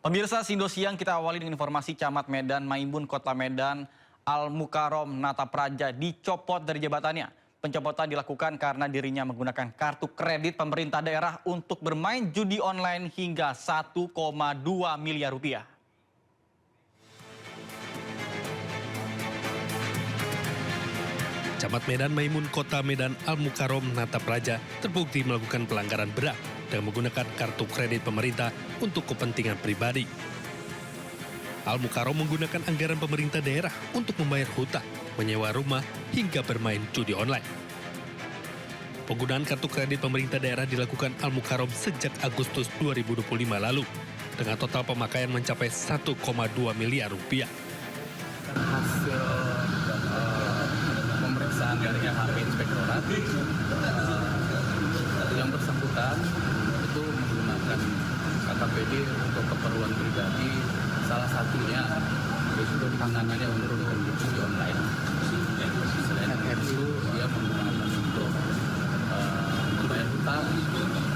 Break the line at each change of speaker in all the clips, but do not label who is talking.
Pemirsa Sindo Siang, kita awali dengan informasi Camat Medan Maimun Kota Medan Al Mukarrom Nata Praja dicopot dari jabatannya. Pencopotan dilakukan karena dirinya menggunakan kartu kredit pemerintah daerah untuk bermain judi online hingga 1,2 miliar rupiah.
Camat Medan Maimun Kota Medan Al Mukarrom Nata Praja terbukti melakukan pelanggaran berat dengan menggunakan kartu kredit pemerintah untuk kepentingan pribadi. Al Mukarrom menggunakan anggaran pemerintah daerah untuk membayar hutang, menyewa rumah, hingga bermain judi online. Penggunaan kartu kredit pemerintah daerah dilakukan Al Mukarrom sejak Agustus 2025 lalu, dengan total pemakaian mencapai 1,2 miliar rupiah.
Hasil pemeriksaan dari LHP Inspektorat, yang bersangkutan itu menggunakan KKPD untuk keperluan pribadi, salah satunya itu tanganannya untuk judi online. Selain itu dia menggunakan untuk membayar hutang,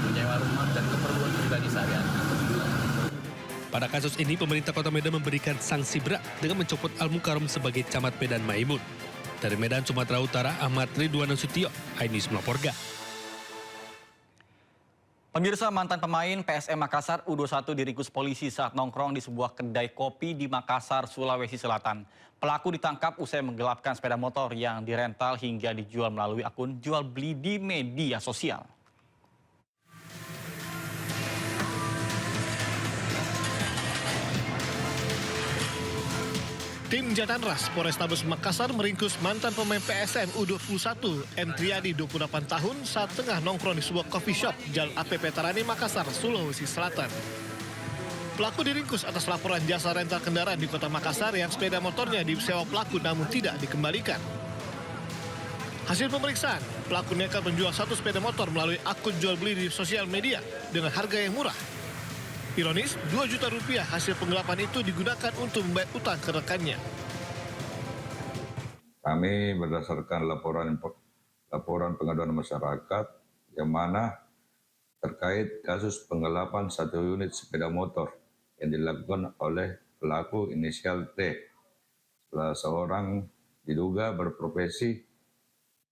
menyewa rumah, dan keperluan pribadi sehari-hari.
Pada kasus ini, pemerintah Kota Medan memberikan sanksi berat dengan mencopot Al Mukarrom sebagai Camat Medan Maimun. Dari Medan, Sumatera Utara, Ahmad Ridwan Nasution, iNews melaporkan.
Pemirsa, mantan pemain PSM Makassar U21 diringkus polisi saat nongkrong di sebuah kedai kopi di Makassar, Sulawesi Selatan. Pelaku ditangkap usai menggelapkan sepeda motor yang dirental hingga dijual melalui akun jual beli di media sosial.
Tim Jatanras Polrestabes Makassar meringkus mantan pemain PSM U21 M. Triadi 28 tahun saat tengah nongkrong di sebuah coffee shop Jalan APP Tarani Makassar, Sulawesi Selatan. Pelaku diringkus atas laporan jasa rental kendaraan di Kota Makassar yang sepeda motornya disewa pelaku namun tidak dikembalikan. Hasil pemeriksaan, pelaku nekat menjual satu sepeda motor melalui akun jual beli di sosial media dengan harga yang murah. Ironis, 2 juta rupiah hasil penggelapan itu digunakan untuk membayar utang ke rekannya.
Kami berdasarkan laporan pengaduan masyarakat yang mana terkait kasus penggelapan satu unit sepeda motor yang dilakukan oleh pelaku inisial T. Salah seorang diduga berprofesi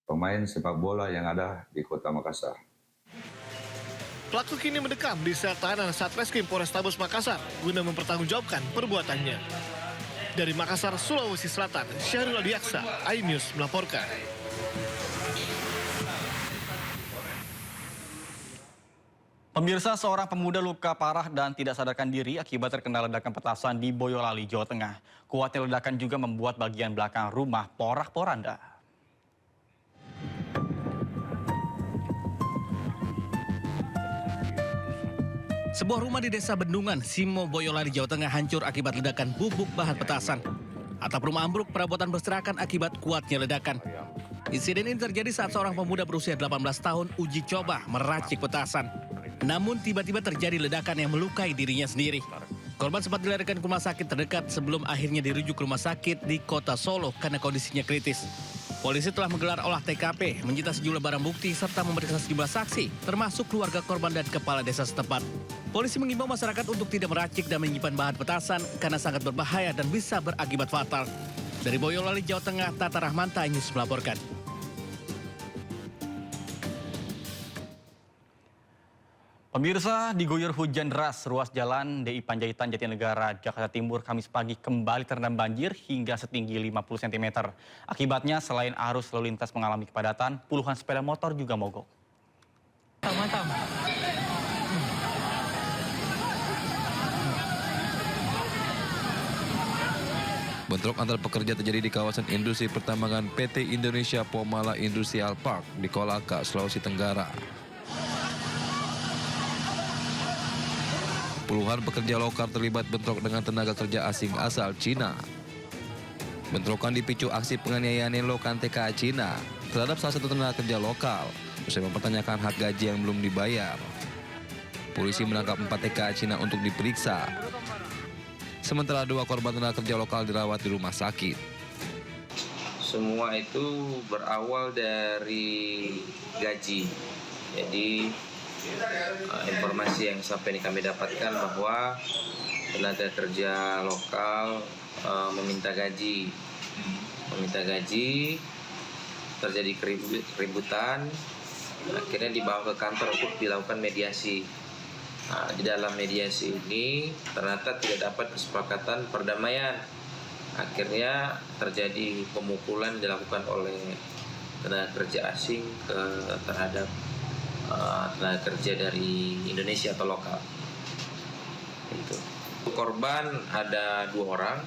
pemain sepak bola yang ada di Kota Makassar.
Pelaku kini mendekam di sel tahanan Satreskrim Polrestabes Makassar guna mempertanggungjawabkan perbuatannya. Dari Makassar, Sulawesi Selatan, Syahrul Adiaksa, iNews melaporkan.
Pemirsa, seorang pemuda luka parah dan tidak sadarkan diri akibat terkena ledakan petasan di Boyolali, Jawa Tengah. Kuatnya ledakan juga membuat bagian belakang rumah porak-poranda.
Sebuah rumah di Desa Bendungan, Simo, Boyolali, Jawa Tengah hancur akibat ledakan bubuk bahan petasan. Atap rumah ambruk, perabotan berserakan akibat kuatnya ledakan. Insiden ini terjadi saat seorang pemuda berusia 18 tahun uji coba meracik petasan. Namun tiba-tiba terjadi ledakan yang melukai dirinya sendiri. Korban sempat dilarikan ke rumah sakit terdekat sebelum akhirnya dirujuk ke rumah sakit di Kota Solo karena kondisinya kritis. Polisi telah menggelar olah TKP, menyita sejumlah barang bukti serta memeriksa sejumlah saksi, termasuk keluarga korban dan kepala desa setempat. Polisi mengimbau masyarakat untuk tidak meracik dan menyimpan bahan petasan karena sangat berbahaya dan bisa berakibat fatal. Dari Boyolali, Jawa Tengah, Tata Rahmanta, iNews melaporkan.
Pemirsa, diguyur hujan deras, ruas jalan DI Panjaitan Jatinegara, Jakarta Timur, Kamis pagi kembali terendam banjir hingga setinggi 50 cm. Akibatnya, selain arus lalu lintas mengalami kepadatan, puluhan sepeda motor juga mogok.
Mantap.
Bentrok antar pekerja terjadi di kawasan industri pertambangan PT Indonesia Pomala Industrial Park di Kolaka, Sulawesi Tenggara. Puluhan pekerja lokal terlibat bentrok dengan tenaga kerja asing asal Cina. Bentrokan dipicu aksi penganiayaan Lokan TKA Cina terhadap salah satu tenaga kerja lokal usai mempertanyakan hak gaji yang belum dibayar. Polisi menangkap 4 TKA Cina untuk diperiksa. Sementara 2 korban tenaga kerja lokal dirawat di rumah sakit.
Semua itu berawal dari gaji. Jadi informasi yang sampai ini kami dapatkan bahwa tenaga kerja lokal meminta gaji. Terjadi keributan, akhirnya dibawa ke kantor untuk dilakukan mediasi. Nah, di dalam mediasi ini ternyata tidak dapat kesepakatan perdamaian. Akhirnya terjadi pemukulan dilakukan oleh tenaga kerja asing terhadap tenaga kerja dari Indonesia atau lokal. Itu. Korban ada 2 orang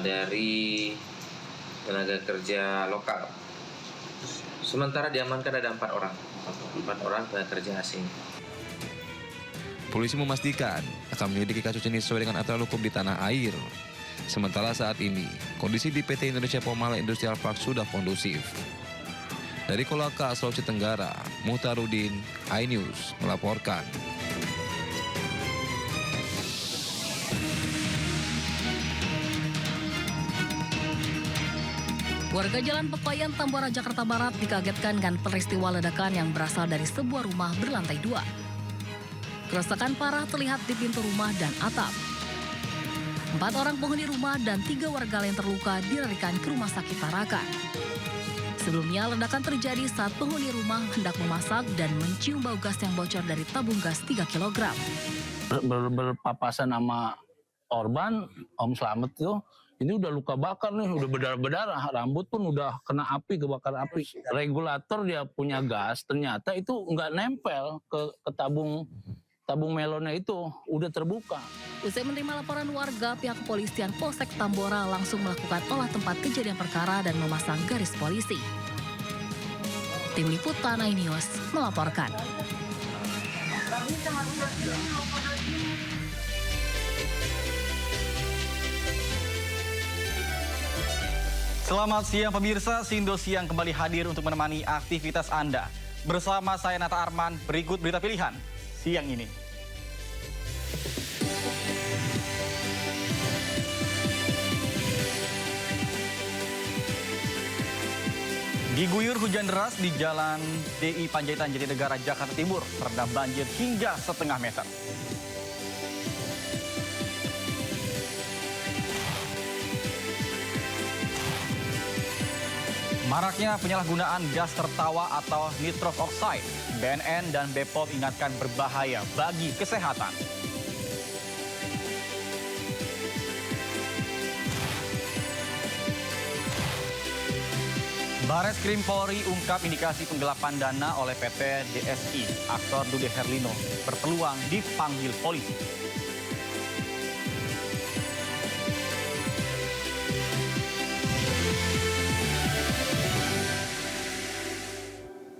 dari tenaga kerja lokal. Sementara diamankan ada 4 orang. 4 orang tenaga kerja asing.
Polisi memastikan akan menyelidiki kasus ini sesuai dengan aturan hukum di tanah air. Sementara saat ini, kondisi di PT Indonesia Pemala Industrial Park sudah kondusif. Dari Kolaka, Sulawesi Tenggara, Muhtarudin, iNews melaporkan.
Warga Jalan Pepayan, Tambora, Jakarta Barat dikagetkan dengan peristiwa ledakan yang berasal dari sebuah rumah berlantai 2. Kerusakan parah terlihat di pintu rumah dan atap. 4 orang penghuni rumah dan 3 warga lain terluka dilarikan ke rumah sakit Tarakan. Sebelumnya, ledakan terjadi saat penghuni rumah hendak memasak dan mencium bau gas yang bocor dari tabung gas 3 kg.
Berpapasan sama korban, Om Slamet tuh, ini udah luka bakar nih, udah berdarah-berdarah, rambut pun udah kena api, kebakar api. Regulator dia punya gas, ternyata itu nggak nempel ke tabung melonnya itu, udah terbuka.
Usai menerima laporan warga, pihak kepolisian Polsek Tambora langsung melakukan olah tempat kejadian perkara dan memasang garis polisi. Tim Liputan iNews melaporkan.
Selamat siang pemirsa, Sindo Siang kembali hadir untuk menemani aktivitas Anda. Bersama saya Nata Arman, berikut berita pilihan siang ini. Diguyur hujan deras di Jalan DI Panjaitan Jatinegara, Jakarta Timur, terendam banjir hingga setengah meter. Maraknya penyalahgunaan gas tertawa atau nitrous oxide, BNN dan BPOM ingatkan berbahaya bagi kesehatan. Bareskrim Polri ungkap indikasi penggelapan dana oleh PT DSI. Aktor Dude Herlino berpeluang dipanggil polisi.